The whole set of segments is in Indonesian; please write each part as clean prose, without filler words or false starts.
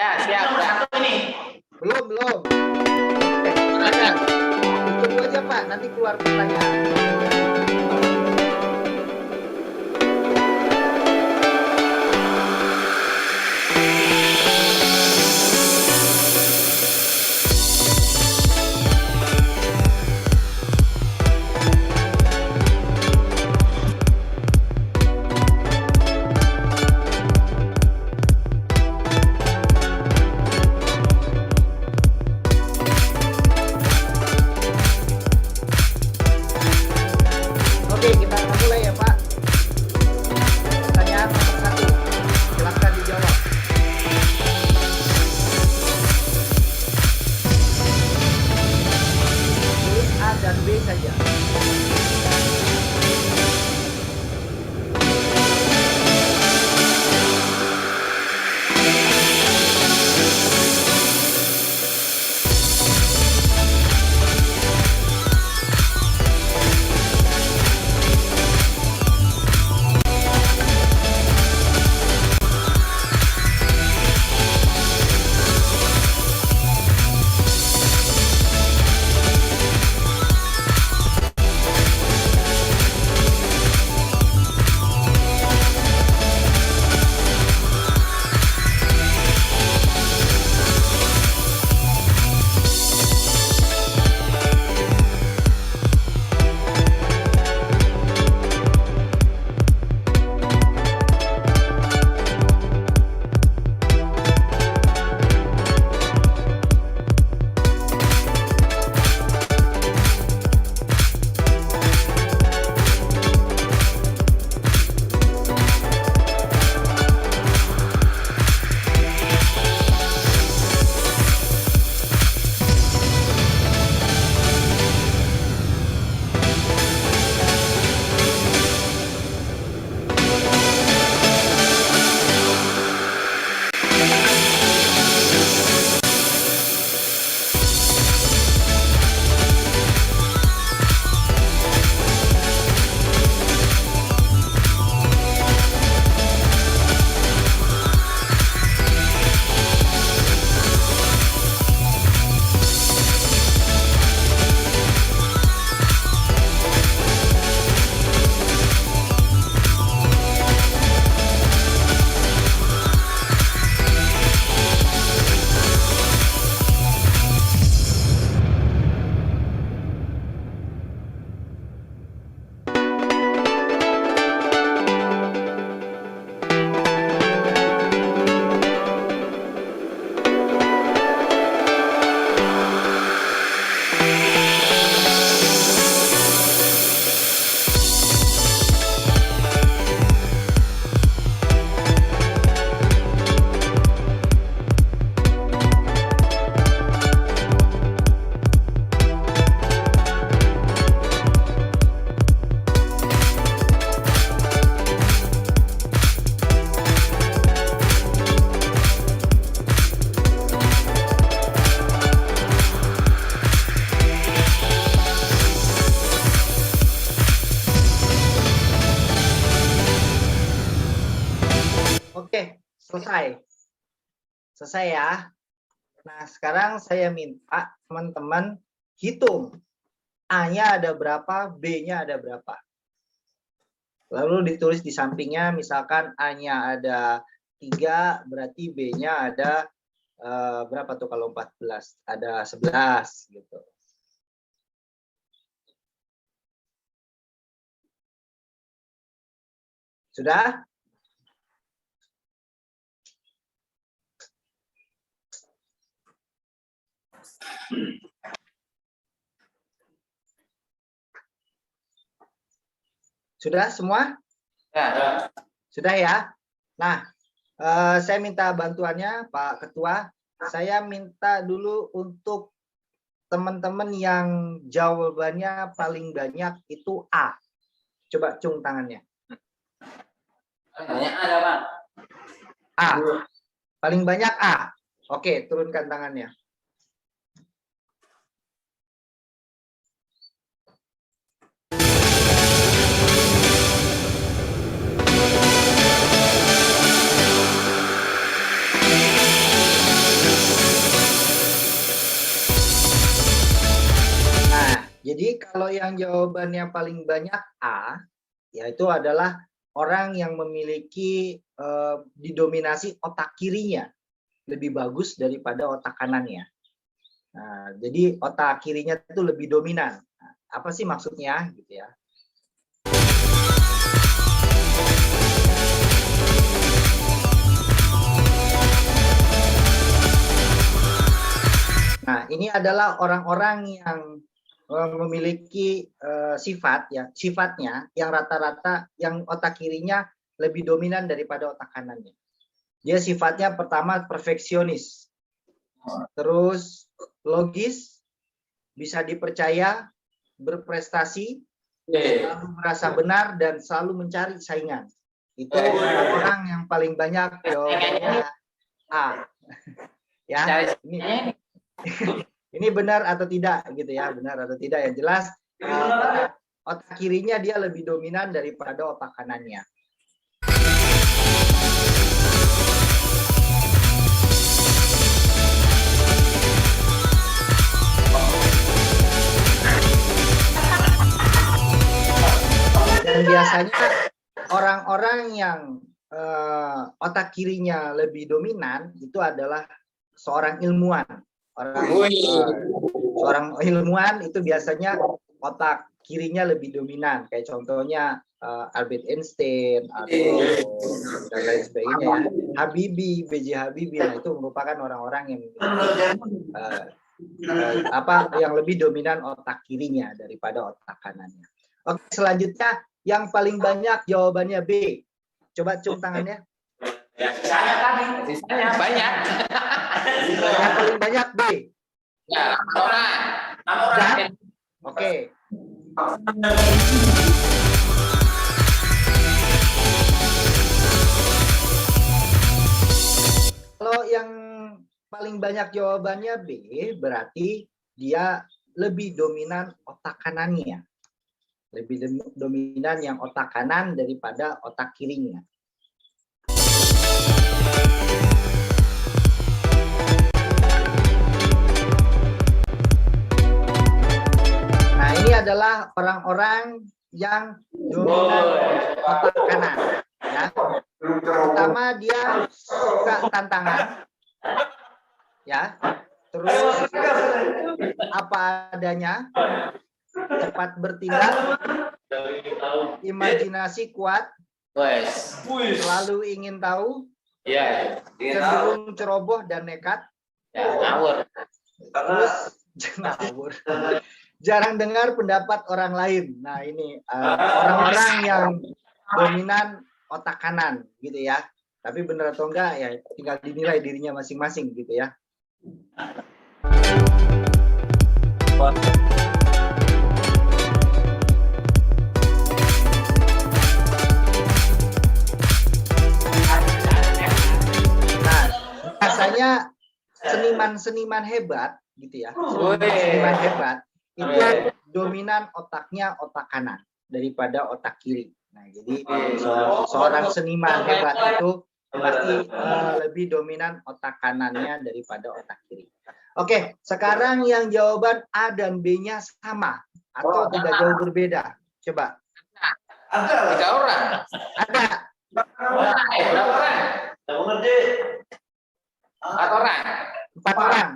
Ya, siap. Satu ini. Belum. Oke, tunggu aja Pak, nanti keluar pertanyaan. Oke, kita mulai ya Pak. Pertanyaan nomor 1, silakan dijawab. Tulis A dan B saja. Oke, selesai. Selesai ya. Nah, sekarang saya minta teman-teman hitung. A-nya ada berapa, B-nya ada berapa. Lalu ditulis di sampingnya, misalkan A-nya ada 3, berarti B-nya ada berapa tuh kalau 14? Ada 11 gitu. Sudah? Sudah semua? Ya. Sudah ya? Nah, saya minta bantuannya Pak Ketua. Saya minta dulu untuk teman-teman yang jawabannya paling banyak itu A. Coba cung tangannya. Banyak ada, Bang. A. Paling banyak A. Oke, turunkan tangannya. Jadi kalau yang jawabannya paling banyak A, yaitu adalah orang yang memiliki didominasi otak kirinya lebih bagus daripada otak kanannya. Nah, jadi otak kirinya itu lebih dominan. Nah, apa sih maksudnya gitu ya? Nah, ini adalah orang-orang yang memiliki sifatnya yang rata-rata yang otak kirinya lebih dominan daripada otak kanannya. Dia sifatnya pertama perfeksionis, terus logis, bisa dipercaya, berprestasi, selalu merasa benar dan selalu mencari saingan. Itu orang yang paling banyak jawabannya A. Ya, ini benar atau tidak gitu ya, benar atau tidak yang jelas otak kirinya dia lebih dominan daripada otak kanannya. Dan biasanya orang-orang yang otak kirinya lebih dominan itu adalah seorang ilmuwan. Seorang ilmuwan itu biasanya otak kirinya lebih dominan, kayak contohnya Albert Einstein atau dan lain sebagainya ya. Habibie, B.J. Habibie, nah itu merupakan orang-orang yang yang lebih dominan otak kirinya daripada otak kanannya. Oke, selanjutnya yang paling banyak jawabannya B. Coba cium tangannya. Sisanya banyak. Yang paling banyak B. Ya, orang. Dan, oke. Kalau yang paling banyak jawabannya B, berarti dia lebih dominan otak kanannya. Lebih dominan yang otak kanan daripada otak kirinya. Nah, ini adalah orang-orang yang dominan otak kanan. Ya. Pertama dia suka tantangan. Ya. Terus apa adanya, cepat bertindak, imajinasi kuat, selalu ingin tahu, cenderung ceroboh dan nekat, terus ngawur, jarang dengar pendapat orang lain. Nah ini orang-orang yang dominan otak kanan gitu ya. Tapi benar atau enggak ya tinggal dinilai dirinya masing-masing gitu ya. Nah, biasanya seniman-seniman hebat gitu ya. Seniman hebat itu dominan otaknya otak kanan daripada otak kiri. Nah, jadi seorang seniman hebat itu pasti lebih dominan otak kanannya daripada otak kiri. Oke, sekarang yang jawaban A dan B-nya sama atau tidak jauh berbeda. Coba. Ada 3 orang. Ada. Berapa orang? 4 orang. 4 orang.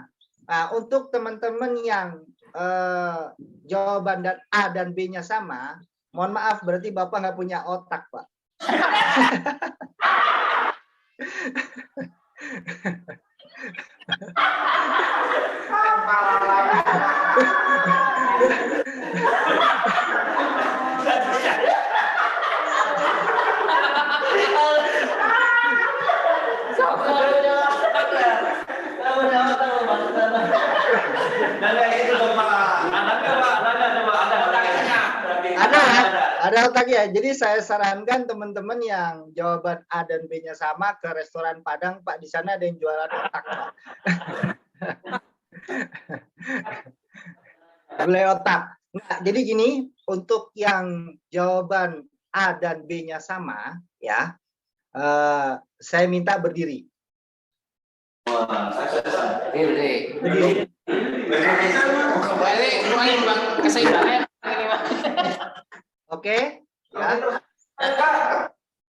Nah, untuk teman-teman yang jawaban dan A dan B-nya sama, mohon maaf berarti Bapak nggak punya otak, Pak. Ada otaknya. Jadi saya sarankan teman-teman yang jawaban A dan B-nya sama ke restoran Padang, Pak. Di sana ada yang jualan otak, Pak. Gulai otak. Nah, jadi gini, untuk yang jawaban A dan B-nya sama, ya, saya minta berdiri. Berdiri. Ini semuanya bang keseimbangan. Oke, ya.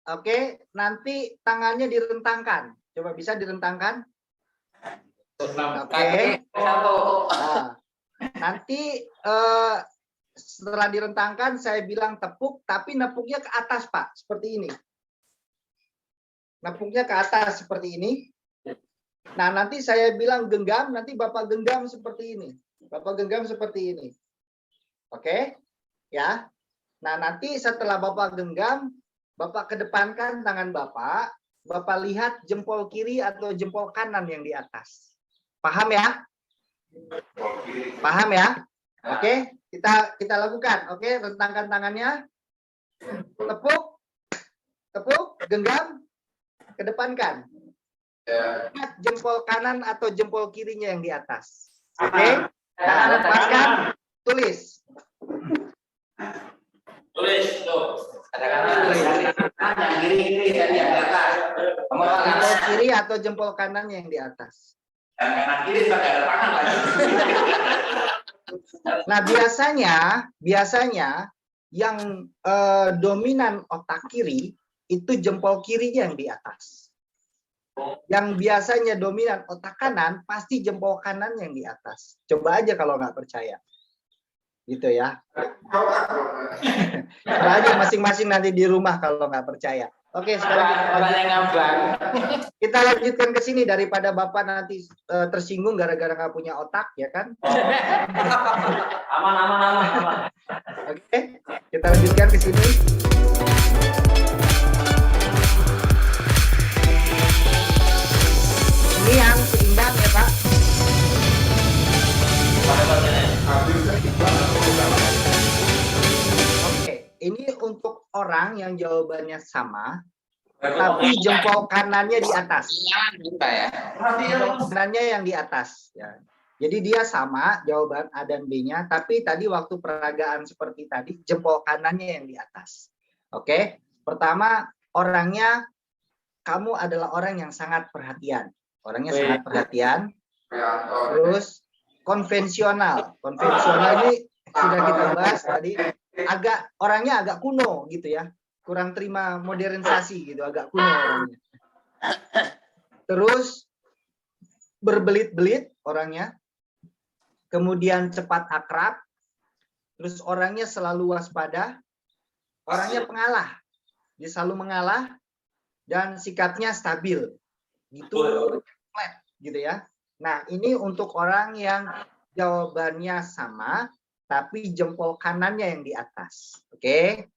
Oke, nanti tangannya direntangkan. Coba bisa direntangkan? Oke. Nah, nanti setelah direntangkan saya bilang tepuk, tapi nepuknya ke atas, Pak, seperti ini. Nepuknya ke atas seperti ini. Nah, nanti saya bilang genggam, nanti Bapak genggam seperti ini. Bapak genggam seperti ini. Oke? Ya. Nah, nanti setelah Bapak genggam, Bapak kedepankan tangan Bapak, Bapak lihat jempol kiri atau jempol kanan yang di atas. Paham ya? Paham ya? Oke, kita lakukan. Oke, rentangkan tangannya. Tepuk. Tepuk, genggam, kedepankan. Lihat jempol kanan atau jempol kirinya yang di atas. Oke? Nah, lepaskan, tulis. Tulis tuh. Ada kanan kiri tadi yang di atas. Jempol kiri atau jempol kanan yang di atas. Kanan kiri sampai ada tangan lagi. Nah, biasanya yang dominan otak kiri itu jempol kirinya yang di atas. Yang biasanya dominan otak kanan pasti jempol kanan yang di atas. Coba aja kalau nggak percaya. Gitu ya. Coba aja masing-masing nanti di rumah kalau nggak percaya. Oke, sekarang kita lanjutkan ke sini daripada Bapak nanti tersinggung gara-gara nggak punya otak, ya kan? Aman. Oke, kita lanjutkan ke sini. Ini yang seimbang ya, Pak. Oke, ini untuk orang yang jawabannya sama, tapi jempol kanannya di atas. Kanannya yang di atas. Ya. Jadi dia sama jawaban A dan B-nya, tapi tadi waktu peragaan seperti tadi jempol kanannya yang di atas. Oke, pertama orangnya kamu adalah orang yang sangat perhatian. Orangnya sangat perhatian. Terus konvensional. Konvensional ini sudah kita bahas tadi. Orangnya agak kuno gitu ya. Kurang terima modernisasi gitu, agak kuno orangnya. Terus berbelit-belit orangnya. Kemudian cepat akrab. Terus orangnya selalu waspada. Orangnya pengalah. Dia selalu mengalah dan sikapnya stabil. Gitu flat gitu ya. Nah, ini untuk orang yang jawabannya sama tapi jempol kanannya yang di atas. Oke.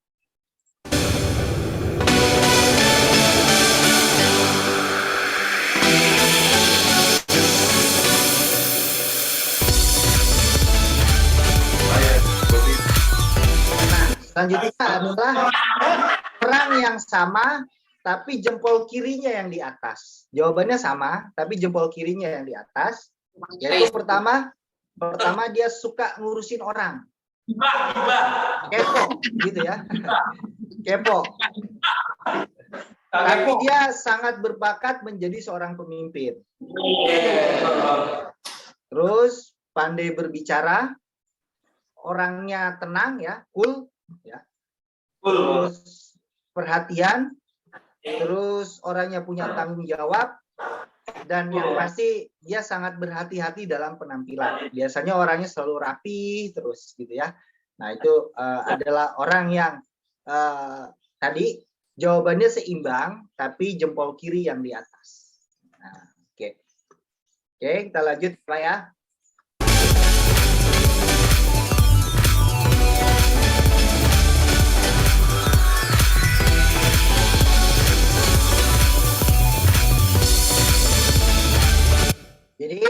Nah, selanjutnya adalah orang yang sama tapi jempol kirinya yang di atas. Jawabannya sama, tapi jempol kirinya yang di atas. Yaitu pertama dia suka ngurusin orang. Kepo, gitu ya. Kepo. Tapi dia sangat berbakat menjadi seorang pemimpin. Terus pandai berbicara, orangnya tenang ya, cool ya. Terus perhatian. Terus orangnya punya tanggung jawab dan yang pasti dia sangat berhati-hati dalam penampilan. Biasanya orangnya selalu rapi terus gitu ya. Nah itu adalah orang yang tadi jawabannya seimbang tapi jempol kiri yang di atas. Nah, oke, kita lanjut Pak ya. Jadi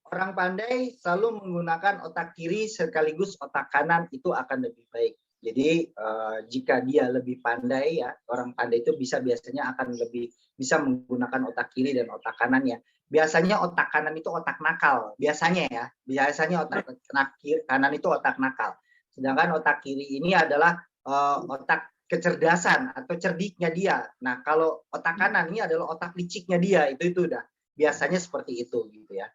orang pandai selalu menggunakan otak kiri sekaligus otak kanan itu akan lebih baik. Jadi jika dia lebih pandai ya, orang pandai itu biasanya akan lebih bisa menggunakan otak kiri dan otak kanannya. Biasanya otak kanan itu otak nakal, biasanya ya. Biasanya otak kanan itu otak nakal. Sedangkan otak kiri ini adalah otak kecerdasan atau cerdiknya dia. Nah, kalau otak kanan ini adalah otak liciknya dia, itu udah. Biasanya seperti itu gitu ya.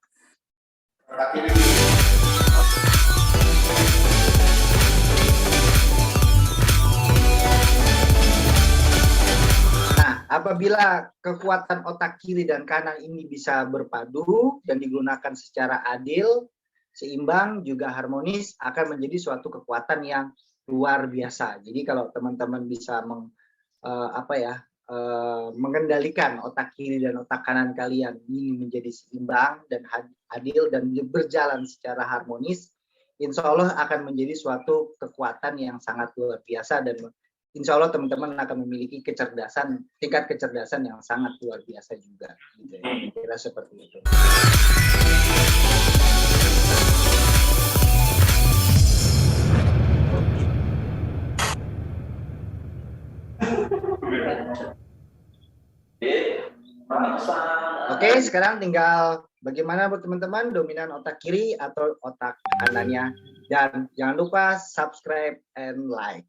Nah, apabila kekuatan otak kiri dan kanan ini bisa berpadu dan digunakan secara adil, seimbang, juga harmonis, akan menjadi suatu kekuatan yang luar biasa. Jadi kalau teman-teman bisa mengendalikan otak kiri dan otak kanan kalian ini menjadi seimbang dan adil dan berjalan secara harmonis, insya Allah akan menjadi suatu kekuatan yang sangat luar biasa dan insya Allah teman-teman akan memiliki tingkat kecerdasan yang sangat luar biasa juga. Gitu ya. Kira seperti itu. Oke, sekarang tinggal bagaimana buat teman-teman dominan otak kiri atau otak kanannya. Dan jangan lupa subscribe and like.